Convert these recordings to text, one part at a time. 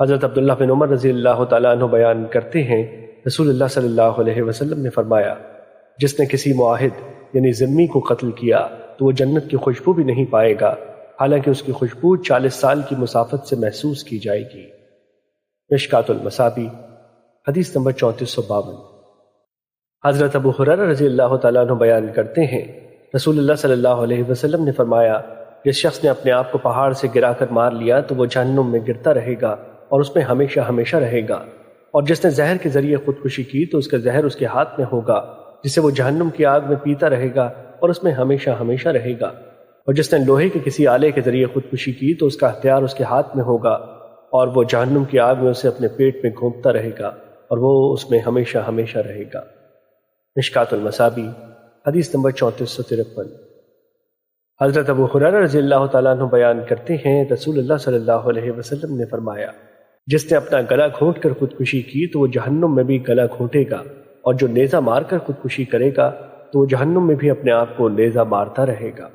حضرت عبداللہ بن عمر رضی اللہ تعالیٰ عنہ بیان کرتے ہیں، رسول اللہ صلی اللہ علیہ وسلم نے فرمایا، جس نے کسی معاہد یعنی ذمی کو قتل کیا تو وہ جنت کی خوشبو بھی نہیں پائے گا، حالانکہ اس کی خوشبو 40 سال کی مسافت سے محسوس کی جائے گی۔ مشکات المصابیح حدیث نمبر 3452۔ حضرت ابو ہریرہ رضی اللہ تعالیٰ عنہ بیان کرتے ہیں، رسول اللہ صلی اللہ علیہ وسلم نے فرمایا، جس شخص نے اپنے آپ کو پہاڑ سے گرا کر مار لیا تو وہ جہنم میں گرتا رہے گا اور اس میں ہمیشہ ہمیشہ رہے گا، اور جس نے زہر کے ذریعے خودکشی کی تو اس کا زہر اس کے ہاتھ میں ہوگا، جسے وہ جہنم کی آگ میں پیتا رہے گا اور اس میں ہمیشہ ہمیشہ رہے گا، اور جس نے لوہے کے کسی آلے کے ذریعے خودکشی کی تو اس کا ہتھیار اس کے ہاتھ میں ہوگا، اور وہ جہنم کی آگ میں اسے اپنے پیٹ میں گھونپتا رہے گا اور وہ اس میں ہمیشہ ہمیشہ رہے گا۔ مشکات المصابیح حدیث نمبر 3453۔ حضرت ابو ہریرہ رضی اللہ تعالیٰ عنہ بیان کرتے ہیں، رسول اللہ صلی اللہ علیہ وسلم نے فرمایا، جس نے اپنا گلا گھونٹ کر خودکشی کی تو وہ جہنم میں بھی گلا گھونٹے گا، اور جو نیزہ مار کر خودکشی کرے گا تو وہ جہنم میں بھی اپنے آپ کو نیزہ مارتا رہے گا۔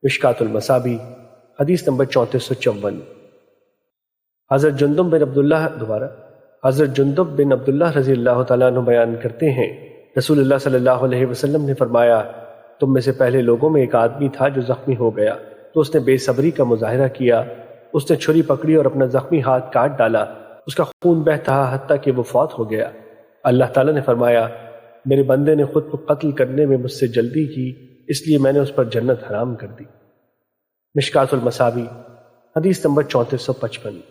مشکات المصابیح حدیث نمبر 3454۔ حضرت جندب بن عبداللہ رضی اللہ تعالیٰ عنہ بیان کرتے ہیں، رسول اللہ صلی اللہ علیہ وسلم نے فرمایا، تم میں سے پہلے لوگوں میں ایک آدمی تھا جو زخمی ہو گیا تو اس نے بے صبری کا مظاہرہ کیا، اس نے چھری پکڑی اور اپنا زخمی ہاتھ کاٹ ڈالا، اس کا خون بہتا حتیٰ کہ وہ فوت ہو گیا۔ اللہ تعالیٰ نے فرمایا، میرے بندے نے خود کو قتل کرنے میں مجھ سے جلدی کی، اس لیے میں نے اس پر جنت حرام کر دی۔ مشکات المصابیح حدیث نمبر 3455۔